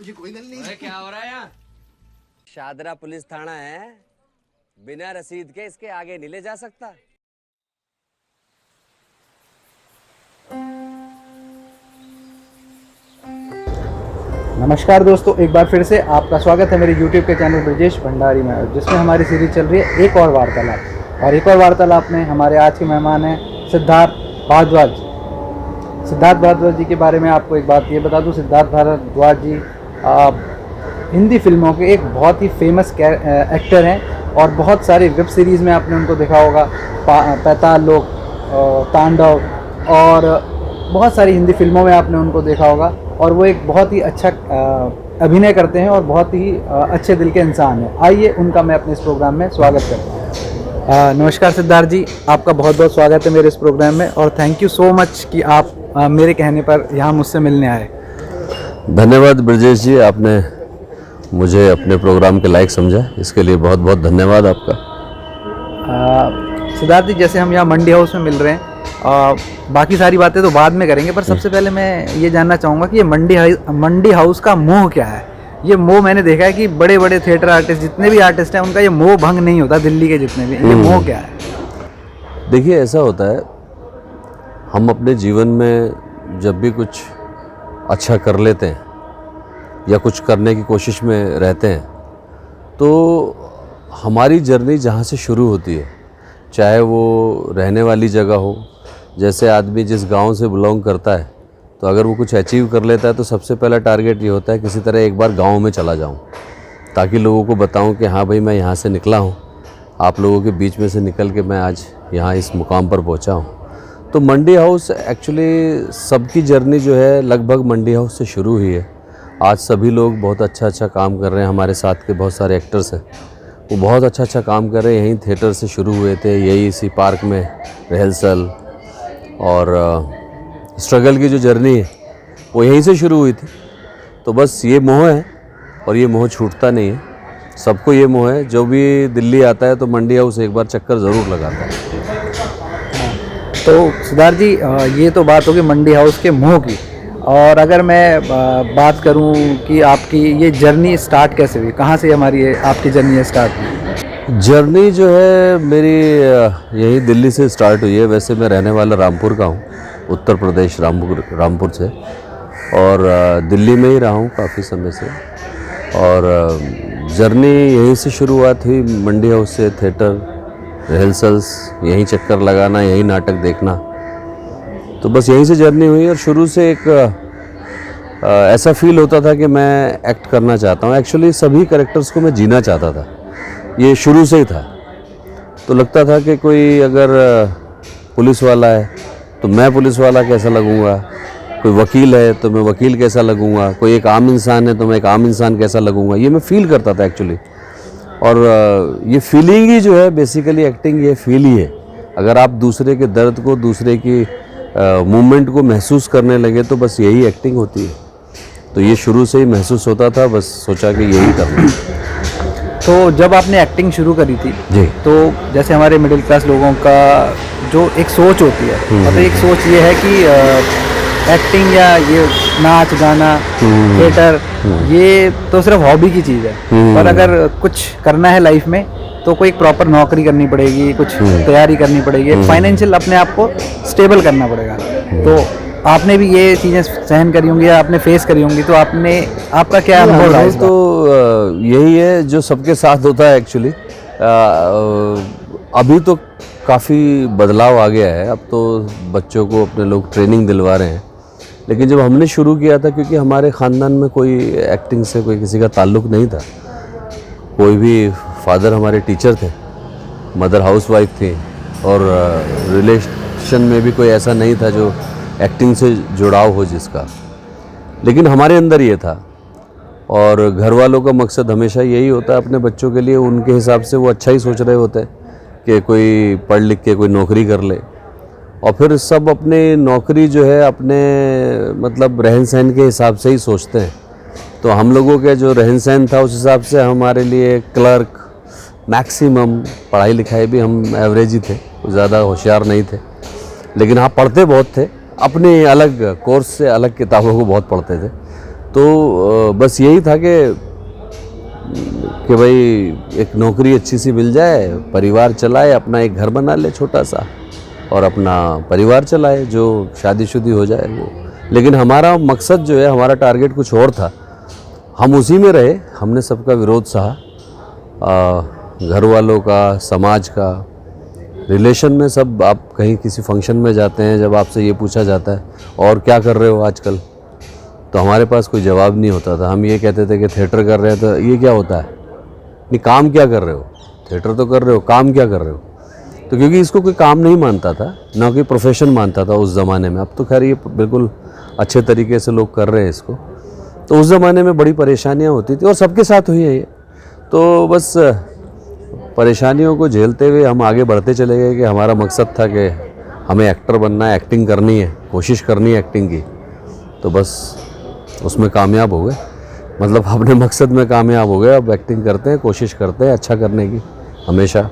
मुझे कोई गल नहीं। क्या हो रहा है यहाँ? शादरा पुलिस थाना है, बिना रसीद के इसके आगे नहीं ले जा सकता। नमस्कार दोस्तों, एक बार फिर से आपका स्वागत है मेरे YouTube के चैनल ब्रजेश भंडारी में, जिसमें हमारी सीरीज चल रही है एक और वार्तालाप। और एक और वार्तालाप में हमारे आज के मेहमान हैं सिद्धार्थ भारद्वाज। सिद्धार्थ भारद्वाज जी के बारे में आपको एक बात ये बता दूं, सिद्धार्थ भारद्वाज जी हिंदी फिल्मों के एक बहुत ही फेमस एक्टर हैं और बहुत सारी वेब सीरीज़ में आपने उनको देखा होगा। पैताल लोक, तांडव और बहुत सारी हिंदी फिल्मों में आपने उनको देखा होगा। और वो एक बहुत ही अच्छा अभिनय करते हैं और बहुत ही अच्छे दिल के इंसान हैं। आइए उनका मैं अपने इस प्रोग्राम में स्वागत करता हूँ। नमस्कार सिद्धार्थ जी, आपका बहुत बहुत स्वागत है मेरे इस प्रोग्राम में और थैंक यू सो मच कि आप मेरे कहने पर यहाँ मुझसे मिलने आए। धन्यवाद ब्रजेश जी, आपने मुझे अपने प्रोग्राम के लायक समझा, इसके लिए बहुत बहुत धन्यवाद आपका। सिद्धार्थ जी, जैसे हम यहाँ मंडी हाउस में मिल रहे हैं, बाकी सारी बातें तो बाद में करेंगे, पर सबसे पहले मैं ये जानना चाहूँगा कि ये मंडी हाउस का मोह क्या है। ये मोह मैंने देखा है कि बड़े बड़े थिएटर आर्टिस्ट, जितने भी आर्टिस्ट हैं, उनका ये मोह भंग नहीं होता, दिल्ली के जितने भी। ये मोह क्या है? देखिए, ऐसा होता है, हम अपने जीवन में जब भी कुछ अच्छा कर लेते हैं या कुछ करने की कोशिश में रहते हैं, तो हमारी जर्नी जहाँ से शुरू होती है, चाहे वो रहने वाली जगह हो, जैसे आदमी जिस गांव से बिलोंग करता है, तो अगर वो कुछ अचीव कर लेता है तो सबसे पहला टारगेट ये होता है किसी तरह एक बार गांव में चला जाऊं, ताकि लोगों को बताऊं कि हाँ भाई, मैं यहाँ से निकला हूँ, आप लोगों के बीच में से निकल के मैं आज यहाँ इस मुकाम पर पहुँचा हूँ। तो मंडी हाउस एक्चुअली सबकी जर्नी जो है लगभग मंडी हाउस से शुरू हुई है। आज सभी लोग बहुत अच्छा काम कर रहे हैं। हमारे साथ के बहुत सारे एक्टर्स हैं, वो बहुत अच्छा काम कर रहे हैं। यहीं थिएटर से शुरू हुए थे, यही इसी पार्क में रिहर्सल और स्ट्रगल की जो जर्नी है वो यहीं से शुरू हुई थी। तो बस ये मोह है और ये मोह छूटता नहीं है। सबको ये मोह है, जो भी दिल्ली आता है तो मंडी हाउस एक बार चक्कर ज़रूर लगाता है। तो सिद्धार्थ जी, ये तो बात होगी मंडी हाउस के मोह की। और अगर मैं बात करूं कि आपकी ये जर्नी स्टार्ट कैसे हुई, कहाँ से हमारी आपकी जर्नी स्टार्ट हुई? जर्नी जो है मेरी यही दिल्ली से स्टार्ट हुई है। वैसे मैं रहने वाला रामपुर का हूँ, उत्तर प्रदेश, रामपुर से, और दिल्ली में ही रहा हूँ काफ़ी समय से। और जर्नी यहीं से शुरुआत हुई, मंडी हाउस से। थिएटर, रिहर्सल्स, यहीं चक्कर लगाना, यहीं नाटक देखना, तो बस यहीं से जर्नी हुई। और शुरू से एक ऐसा फील होता था कि मैं एक्ट करना चाहता हूँ। एक्चुअली सभी कैरेक्टर्स को मैं जीना चाहता था, ये शुरू से ही था। तो लगता था कि कोई अगर पुलिस वाला है तो मैं पुलिस वाला कैसा लगूंगा, कोई वकील है तो मैं वकील कैसा लगूंगा, कोई एक आम इंसान है तो मैं एक आम इंसान कैसा लगूंगा, ये मैं फील करता था एक्चुअली। और ये फीलिंग ही जो है, बेसिकली एक्टिंग ये फील ही है। अगर आप दूसरे के दर्द को, दूसरे की मूवमेंट को महसूस करने लगे तो बस यही एक्टिंग होती है। तो ये शुरू से ही महसूस होता था, बस सोचा कि यही करना। तो जब आपने एक्टिंग शुरू करी थी जी, तो जैसे हमारे मिडिल क्लास लोगों का जो एक सोच होती है, मतलब एक सोच ये है कि एक्टिंग या ये नाच गाना, थिएटर, ये तो सिर्फ हॉबी की चीज़ है। पर अगर कुछ करना है लाइफ में तो कोई प्रॉपर नौकरी करनी पड़ेगी, कुछ तैयारी करनी पड़ेगी, फाइनेंशियल अपने आप को स्टेबल करना पड़ेगा। तो आपने भी ये चीज़ें सहन करी होंगी या आपने फेस करी होंगी, तो आपका क्या अनुभव रहा? तो यही है जो सबके साथ होता है एक्चुअली। अभी तो काफ़ी बदलाव आ गया है, अब तो बच्चों को अपने लोग ट्रेनिंग दिलवा रहे हैं। लेकिन जब हमने शुरू किया था, क्योंकि हमारे ख़ानदान में कोई एक्टिंग से कोई किसी का ताल्लुक़ नहीं था, कोई भी, फादर हमारे टीचर थे, मदर हाउसवाइफ थी, और रिलेशन में भी कोई ऐसा नहीं था जो एक्टिंग से जुड़ाव हो जिसका। लेकिन हमारे अंदर ये था, और घर वालों का मकसद हमेशा यही होता है अपने बच्चों के लिए, उनके हिसाब से वो अच्छा ही सोच रहे होते हैं कि कोई पढ़ लिख के कोई नौकरी कर ले। और फिर सब अपने नौकरी जो है अपने मतलब रहन सहन के हिसाब से ही सोचते हैं। तो हम लोगों के जो रहन सहन था उस हिसाब से हमारे लिए क्लर्क, मैक्सिमम पढ़ाई लिखाई भी हम एवरेज ही थे, ज़्यादा होशियार नहीं थे। लेकिन हाँ, पढ़ते बहुत थे, अपने अलग कोर्स से अलग किताबों को बहुत पढ़ते थे। तो बस यही था कि भाई एक नौकरी अच्छी सी मिल जाए, परिवार चलाए, अपना एक घर बना ले छोटा सा और अपना परिवार चलाए, जो शादीशुदी हो जाए वो। लेकिन हमारा मकसद जो है, हमारा टारगेट कुछ और था। हम उसी में रहे, हमने सबका विरोध सहा, घर वालों का, समाज का, रिलेशन में सब। आप कहीं किसी फंक्शन में जाते हैं, जब आपसे ये पूछा जाता है और क्या कर रहे हो आजकल, तो हमारे पास कोई जवाब नहीं होता था। हम ये कहते थे कि थिएटर कर रहे हैं। तो ये क्या होता है? नहीं, काम क्या कर रहे हो? थिएटर तो कर रहे हो, काम क्या कर रहे हो? तो क्योंकि इसको कोई काम नहीं मानता था, ना कोई प्रोफेशन मानता था उस ज़माने में। अब तो खैर ये बिल्कुल अच्छे तरीके से लोग कर रहे हैं इसको। तो उस ज़माने में बड़ी परेशानियाँ होती थी और सबके साथ हुई है ये। तो बस परेशानियों को झेलते हुए हम आगे बढ़ते चले गए कि हमारा मकसद था कि हमें एक्टर बनना है, एक्टिंग करनी है, कोशिश करनी है एक्टिंग की। तो बस उसमें कामयाब हो गए, मतलब अपने मकसद में कामयाब हो गए। अब एक्टिंग करते हैं, कोशिश करते हैं अच्छा करने की, हमेशा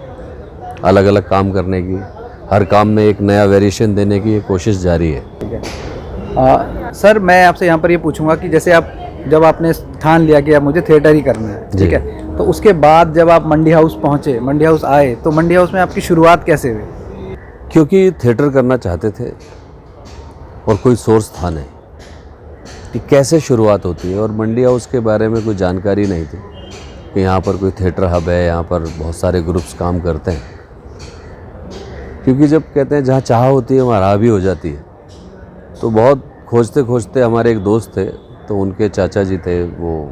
अलग अलग काम करने की, हर काम में एक नया वेरिएशन देने की कोशिश जारी है। ठीक है। सर, मैं आपसे यहाँ पर ये पूछूंगा कि जैसे आप जब आपने ठान लिया कि अब मुझे थिएटर ही करना है, ठीक है, तो उसके बाद जब आप मंडी हाउस पहुँचे, मंडी हाउस आए, तो मंडी हाउस में आपकी शुरुआत कैसे हुई? क्योंकि थिएटर करना चाहते थे और कोई सोर्स था नहीं कि कैसे शुरुआत होती है, और मंडी हाउस के बारे में कोई जानकारी नहीं थी कि यहाँ पर कोई थिएटर हब है, यहाँ पर बहुत सारे ग्रुप्स काम करते हैं। क्योंकि जब कहते हैं जहाँ चाह होती है वहाँ राह भी हो जाती है। तो बहुत खोजते खोजते हमारे एक दोस्त थे, तो उनके चाचा जी थे, वो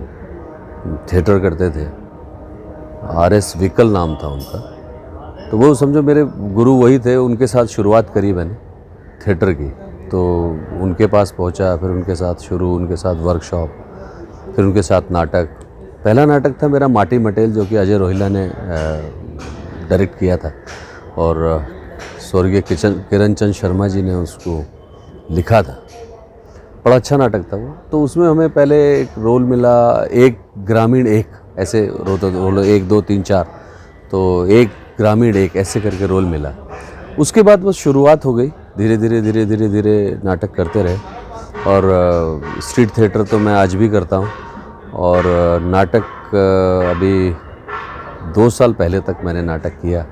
थिएटर करते थे, RS विकल नाम था उनका। तो वो समझो मेरे गुरु वही थे, उनके साथ शुरुआत करी मैंने थिएटर की। तो उनके पास पहुंचा, फिर उनके साथ शुरू, उनके साथ वर्कशॉप, फिर उनके साथ नाटक। पहला नाटक था मेरा माटी मटेल, जो कि अजय रोहिला ने डायरेक्ट किया था, और स्वर्गीय किरण चंद शर्मा जी ने उसको लिखा था। बड़ा अच्छा नाटक था वो। तो उसमें हमें पहले एक रोल मिला, एक ग्रामीण एक, ऐसे रोल 1 2 3 4, तो एक ग्रामीण एक ऐसे करके रोल मिला। उसके बाद बस शुरुआत हो गई, धीरे धीरे नाटक करते रहे। और स्ट्रीट थिएटर तो मैं आज भी करता हूँ, और नाटक अभी 2 साल पहले तक मैंने नाटक किया।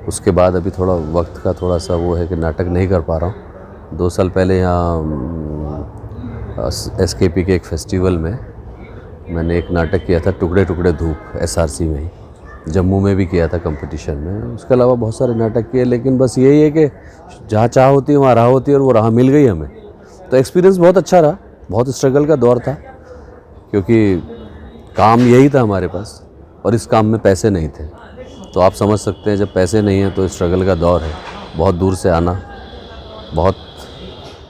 उसके बाद अभी थोड़ा वक्त का थोड़ा सा वो है कि नाटक नहीं कर पा रहा हूँ। 2 साल पहले यहाँ SKP के एक फेस्टिवल में मैंने एक नाटक किया था, टुकड़े टुकड़े धूप, SRC में ही, जम्मू में भी किया था कंपटीशन में। उसके अलावा बहुत सारे नाटक किए, लेकिन बस यही है कि जहाँ चाह होती है वहाँ राह होती है, और वो राह मिल गई हमें। तो एक्सपीरियंस बहुत अच्छा रहा, बहुत स्ट्रगल का दौर था, क्योंकि काम यही था हमारे पास और इस काम में पैसे नहीं थे। तो आप समझ सकते हैं जब पैसे नहीं हैं तो स्ट्रगल का दौर है। बहुत दूर से आना, बहुत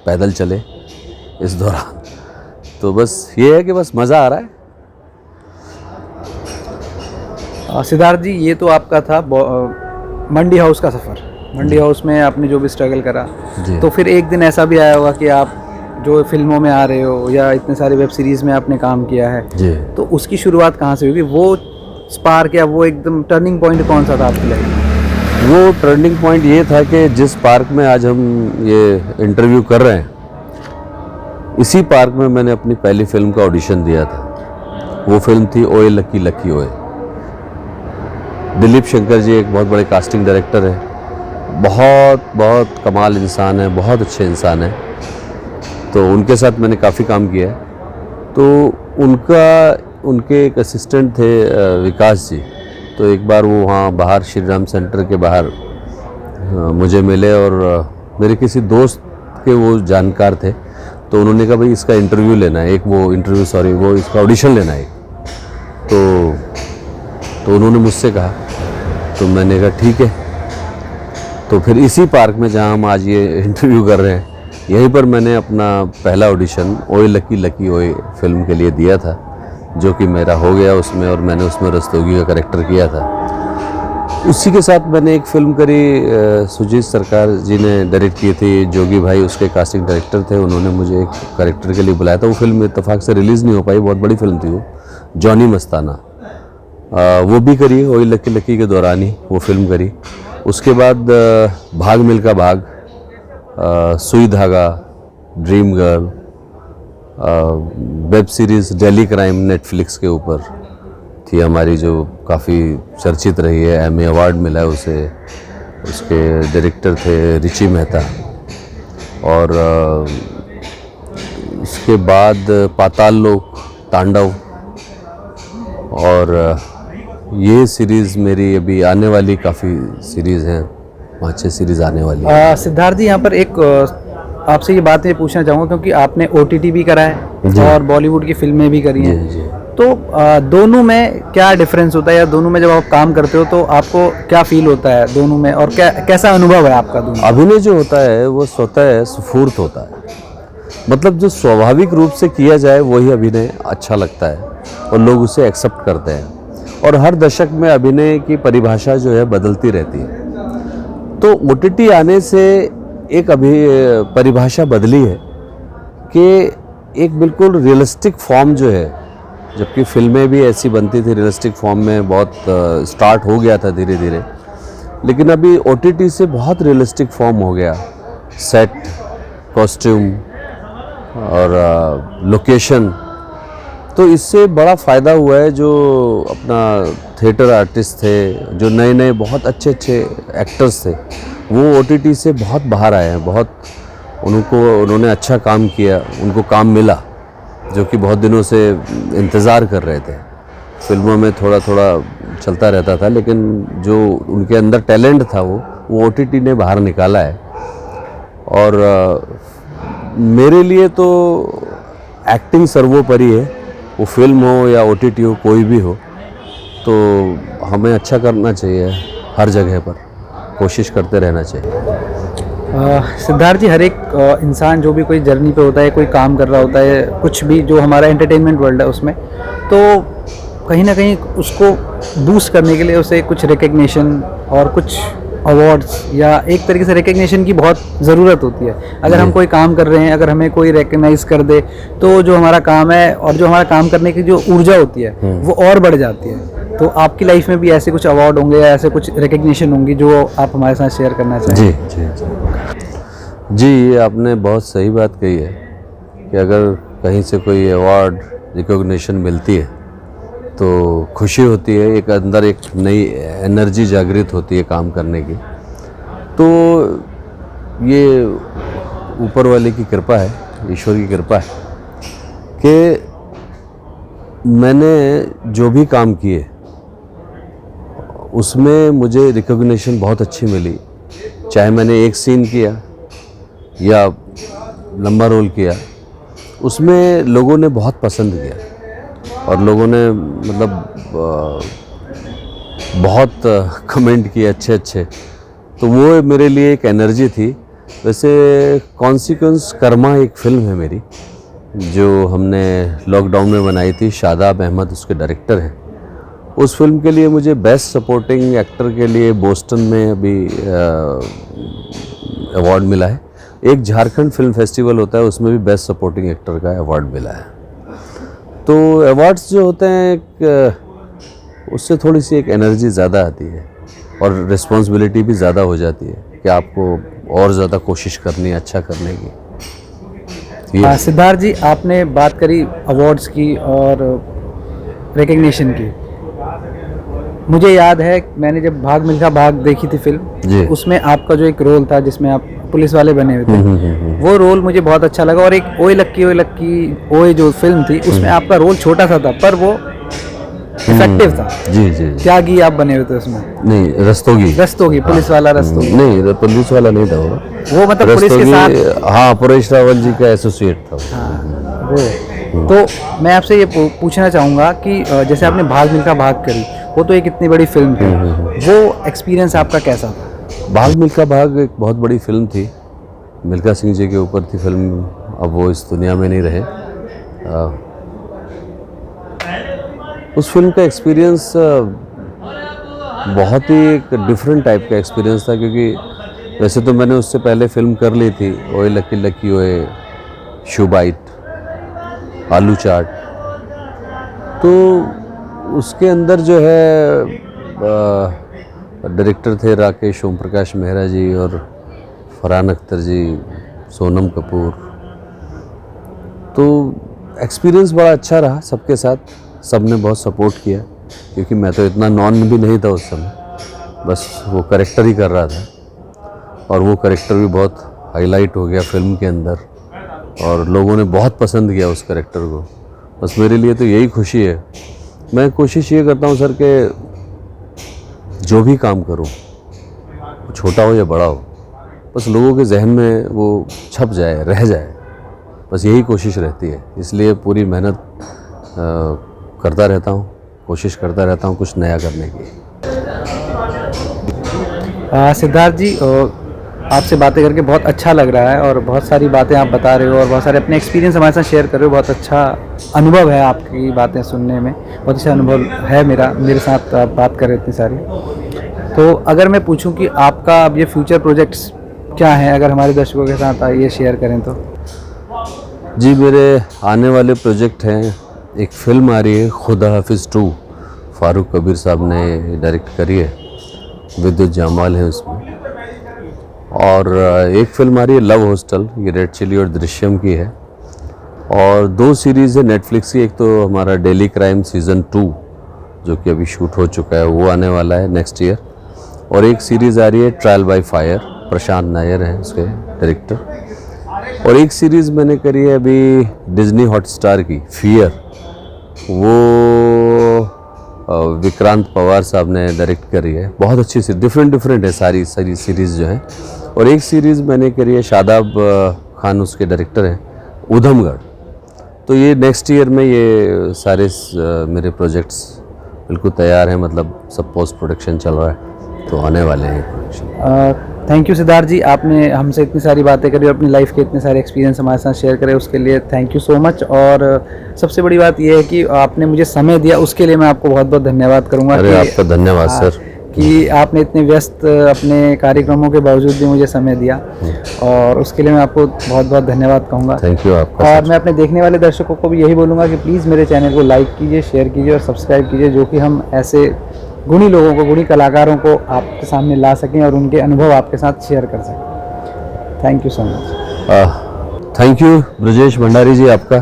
पैदल चले इस दौरान। तो बस ये है कि बस मज़ा आ रहा है। सिद्धार्थ जी, ये तो आपका था मंडी हाउस का सफ़र। मंडी हाउस में आपने जो भी स्ट्रगल करा, तो फिर एक दिन ऐसा भी आया होगा कि आप जो फिल्मों में आ रहे हो या इतने सारे वेब सीरीज़ में आपने काम किया है जी। तो उसकी शुरुआत कहाँ से हुई? वो स्पार्क या वो एकदम टर्निंग पॉइंट कौन सा था आपके लिए? वो टर्निंग पॉइंट ये था कि जिस पार्क में आज हम ये इंटरव्यू कर रहे हैं, इसी पार्क में मैंने अपनी पहली फिल्म का ऑडिशन दिया था। वो फिल्म थी ओए लकी लकी ओए। दिलीप शंकर जी एक बहुत बड़े कास्टिंग डायरेक्टर हैं, बहुत कमाल इंसान है, बहुत अच्छे इंसान हैं। तो उनके साथ मैंने काफ़ी काम किया है। तो उनके एक असिस्टेंट थे विकास जी। तो एक बार वो वहाँ बाहर श्री राम सेंटर के बाहर मुझे मिले, और मेरे किसी दोस्त के वो जानकार थे। तो उन्होंने कहा भाई इसका इंटरव्यू लेना है, वो इसका ऑडिशन लेना है। तो उन्होंने मुझसे कहा, तो मैंने कहा ठीक है। तो फिर इसी पार्क में जहाँ हम आज ये इंटरव्यू कर रहे हैं, यहीं पर मैंने अपना पहला ऑडिशन ओए लकी लकी ओए फिल्म के लिए दिया था, जो कि मेरा हो गया उसमें, और मैंने उसमें रस्तोगी का कैरेक्टर किया था। उसी के साथ मैंने एक फिल्म करी, सुजीत सरकार जी ने डायरेक्ट की थी, जोगी भाई उसके कास्टिंग डायरेक्टर थे। उन्होंने मुझे एक कैरेक्टर के लिए बुलाया था। वो फिल्म इत्तेफाक से रिलीज़ नहीं हो पाई, बहुत बड़ी फिल्म थी वो, जॉनी मस्ताना। वो भी करी, ओए लकी लकी के दौरान ही वो फिल्म करी। उसके बाद भाग मिल्खा भाग, सुई धागा, dream girl, web series Delhi crime Netflix के ऊपर थी हमारी, जो काफ़ी चर्चित रही है, एमी अवार्ड मिला है उसे। उसके डायरेक्टर थे रिची मेहता। और उसके बाद पाताल लोक, तांडव, और ये सीरीज़ मेरी अभी आने वाली, काफ़ी सीरीज़ हैं, 5-6 सीरीज़ आने वाली है। सिद्धार्थ जी, यहाँ पर एक आपसे ये बात मैं पूछना चाहूँगा, क्योंकि आपने OTT भी करा है जी। और बॉलीवुड की फिल्में भी करी हैं, जी। तो दोनों में क्या डिफरेंस होता है, या दोनों में जब आप काम करते हो तो आपको क्या फील होता है दोनों में, और कैसा अनुभव है आपका दोनों? अभिनय जो होता है वो स्वतः स्फूर्त होता है, मतलब जो स्वाभाविक रूप से किया जाए वही अभिनय अच्छा लगता है और लोग उसे एक्सेप्ट करते हैं। और हर दशक में अभिनय की परिभाषा जो है बदलती रहती है। तो OTT आने से एक परिभाषा बदली है कि एक बिल्कुल रियलिस्टिक फॉर्म जो है, जबकि फिल्में भी ऐसी बनती थी रियलिस्टिक फॉर्म में, बहुत स्टार्ट हो गया था धीरे धीरे, लेकिन अभी OTT से बहुत रियलिस्टिक फॉर्म हो गया। सेट, कॉस्ट्यूम और लोकेशन, तो इससे बड़ा फ़ायदा हुआ है। जो अपना थिएटर आर्टिस्ट थे, जो नए नए बहुत अच्छे अच्छे एक्टर्स थे, वो OTT से बहुत बाहर आए हैं। बहुत उन्होंने अच्छा काम किया, उनको काम मिला, जो कि बहुत दिनों से इंतज़ार कर रहे थे। फिल्मों में थोड़ा थोड़ा चलता रहता था, लेकिन जो उनके अंदर टैलेंट था वो OTT ने बाहर निकाला है। और मेरे लिए तो एक्टिंग सर्वोपरि है, वो फिल्म हो या OTT हो, कोई भी हो, तो हमें अच्छा करना चाहिए। हर जगह पर कोशिश करते रहना चाहिए। सिद्धार्थ जी, हर एक इंसान जो भी कोई जर्नी पे होता है, कोई काम कर रहा होता है, कुछ भी जो हमारा एंटरटेनमेंट वर्ल्ड है उसमें, तो कहीं ना कहीं उसको बूस्ट करने के लिए उसे कुछ रिकग्निशन और कुछ अवार्ड्स या एक तरीके से रिकग्निशन की बहुत ज़रूरत होती है। अगर हम कोई काम कर रहे हैं, अगर हमें कोई रिकग्नाइज कर दे, तो जो हमारा काम है और जो हमारा काम करने की जो ऊर्जा होती है वो और बढ़ जाती है। तो आपकी लाइफ में भी ऐसे कुछ अवार्ड होंगे या ऐसे कुछ रिकग्निशन होंगी जो आप हमारे साथ शेयर करना चाहेंगे? जी, ये आपने बहुत सही बात कही है कि अगर कहीं से कोई अवार्ड, रिकॉग्निशन मिलती है तो खुशी होती है, एक अंदर एक नई एनर्जी जागृत होती है काम करने की। तो ये ऊपर वाले की कृपा है, ईश्वर की कृपा है कि मैंने जो भी काम किए उसमें मुझे रिकॉग्निशन बहुत अच्छी मिली। चाहे मैंने एक सीन किया या लंबा रोल किया, उसमें लोगों ने बहुत पसंद किया और लोगों ने मतलब बहुत कमेंट किए अच्छे अच्छे। तो वो मेरे लिए एक एनर्जी थी। वैसे कॉन्सिक्वेंस कर्मा एक फिल्म है मेरी, जो हमने लॉकडाउन में बनाई थी, शादाब अहमद उसके डायरेक्टर हैं। उस फिल्म के लिए मुझे बेस्ट सपोर्टिंग एक्टर के लिए बोस्टन में अभी अवार्ड मिला है। एक झारखंड फिल्म फेस्टिवल होता है, उसमें भी बेस्ट सपोर्टिंग एक्टर का अवार्ड मिला है। तो अवार्ड्स जो होते हैं उससे थोड़ी सी एक एनर्जी ज़्यादा आती है और रिस्पॉन्सिबिलिटी भी ज़्यादा हो जाती है कि आपको और ज़्यादा कोशिश करनी है अच्छा करने की। सिद्धार्थ जी, आपने बात करी अवार्ड्स की और रिकग्निशन की। मुझे याद है मैंने जब भाग मिल्खा भाग देखी थी फिल्म, उसमें आपका जो एक रोल था जिसमें आप पुलिस वाले बने हुए थे, वो रोल मुझे बहुत अच्छा लगा। और एक ओए लक्की ओए जो फिल्म थी उसमें आपका रोल छोटा सा था पर वो इफेक्टिव था। जी। क्या गी आप बने हुए थे उसमें? नहीं, रस्तोगी पुलिस वाला रस्तोगी। नहीं, पुलिस वाला नहीं था वो मतलब पुलिस के साथ, हाँ, परेश रावल जी का एसोसिएट था वो। तो मैं आपसे ये पूछना चाहूँगा कि जैसे आपने भाग मिल्खा भाग करी, वो तो एक इतनी बड़ी फिल्म थी, वो एक्सपीरियंस आपका कैसा था? भाग मिल्खा भाग एक बहुत बड़ी फिल्म थी, मिल्खा सिंह जी के ऊपर थी फिल्म। अब वो इस दुनिया में नहीं रहे। उस फिल्म का एक्सपीरियंस बहुत ही एक डिफरेंट टाइप का एक्सपीरियंस था, क्योंकि वैसे तो मैंने उससे पहले फिल्म कर ली थी, ओए लकी ओए, शू बाइट, आलू चाट। तो उसके अंदर जो है डायरेक्टर थे राकेश ओम प्रकाश मेहरा जी और फरहान अख्तर जी, सोनम कपूर। तो एक्सपीरियंस बड़ा अच्छा रहा सबके साथ, सबने बहुत सपोर्ट किया, क्योंकि मैं तो इतना नॉन भी नहीं था उस समय, बस वो कैरेक्टर ही कर रहा था, और वो कैरेक्टर भी बहुत हाईलाइट हो गया फिल्म के अंदर, और लोगों ने बहुत पसंद किया उस कैरेक्टर को। बस मेरे लिए तो यही खुशी है। मैं कोशिश ये करता हूँ सर कि जो भी काम करूँ, छोटा हो या बड़ा हो, बस लोगों के जहन में वो छप जाए, रह जाए, बस यही कोशिश रहती है। इसलिए पूरी मेहनत करता रहता हूँ, कोशिश करता रहता हूँ कुछ नया करने की। सिद्धार्थ जी, आपसे बातें करके बहुत अच्छा लग रहा है, और बहुत सारी बातें आप बता रहे हो और बहुत सारे अपने एक्सपीरियंस हमारे साथ शेयर कर रहे हो। बहुत अच्छा अनुभव है आपकी बातें सुनने में, बहुत अच्छा अनुभव है मेरे साथ आप बात कर रहे इतनी सारी। तो अगर मैं पूछूं कि आपका अब ये फ्यूचर प्रोजेक्ट्स क्या हैं, अगर हमारे दर्शकों के साथ ये शेयर करें तो। जी, मेरे आने वाले प्रोजेक्ट हैं, एक फिल्म आ रही है खुदा हाफिज़ 2, फारूक कबीर साहब ने डायरेक्ट करी है, विद्युत जामवाल है उसमें। और एक फिल्म आ रही है लव हॉस्टल, ये रेड चिली और दृश्यम की है। और 2 सीरीज़ है नेटफ्लिक्स की, एक तो हमारा डेली क्राइम सीज़न 2 जो कि अभी शूट हो चुका है, वो आने वाला है नेक्स्ट ईयर। और एक सीरीज़ आ रही है ट्रायल बाय फायर, प्रशांत नायर हैं उसके डायरेक्टर। और एक सीरीज़ मैंने करी है अभी डिज्नी हॉटस्टार की, फियर, वो विक्रांत पवार साहब ने डायरेक्ट करी है। बहुत अच्छी सी डिफरेंट है सारी सीरीज़ जो है। और एक सीरीज़ मैंने करी है, शादाब खान उसके डायरेक्टर हैं, ऊधमगढ़। तो ये नेक्स्ट ईयर में ये सारे मेरे प्रोजेक्ट्स बिल्कुल तैयार हैं, मतलब सब पोस्ट प्रोडक्शन चल रहा है, तो आने वाले हैं प्रोडक्शन। थैंक यू सिद्धार्थ जी, आपने हमसे इतनी सारी बातें करी और अपनी लाइफ के इतने सारे एक्सपीरियंस हमारे साथ शेयर करे, उसके लिए थैंक यू सो मच। और सबसे बड़ी बात यह है कि आपने मुझे समय दिया, उसके लिए मैं आपको बहुत बहुत धन्यवाद करूँगा। अरे आपका धन्यवाद सर, कि आपने इतने व्यस्त अपने कार्यक्रमों के बावजूद भी मुझे समय दिया, और उसके लिए मैं आपको बहुत बहुत धन्यवाद कहूँगा। थैंक यू आपका। और मैं अपने देखने वाले दर्शकों को भी यही बोलूँगा कि प्लीज़ मेरे चैनल को लाइक कीजिए, शेयर कीजिए और सब्सक्राइब कीजिए, जो कि हम ऐसे गुणी लोगों को, गुणी कलाकारों को आपके सामने ला सकें और उनके अनुभव आपके साथ शेयर कर सकें। Thank you so much. Thank you Brajesh Bhandari ji आपका,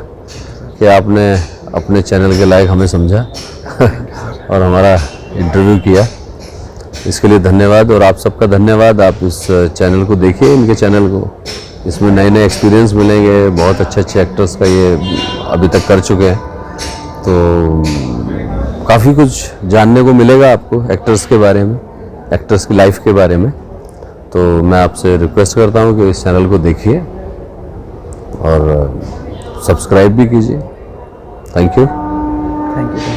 कि आपने अपने चैनल के लायक हमें समझा और हमारा इंटरव्यू किया, इसके लिए धन्यवाद। और आप सबका धन्यवाद, आप इस चैनल को देखिए, इनके चैनल को, इसमें नए नए एक्सपीरियंस मिलेंगे। बहुत अच्छे एक्टर्स का ये अभी तक कर चुके हैं, तो काफ़ी कुछ जानने को मिलेगा आपको एक्टर्स के बारे में, एक्टर्स की लाइफ के बारे में। तो मैं आपसे रिक्वेस्ट करता हूँ कि इस चैनल को देखिए और सब्सक्राइब भी कीजिए। Thank you. Thank you.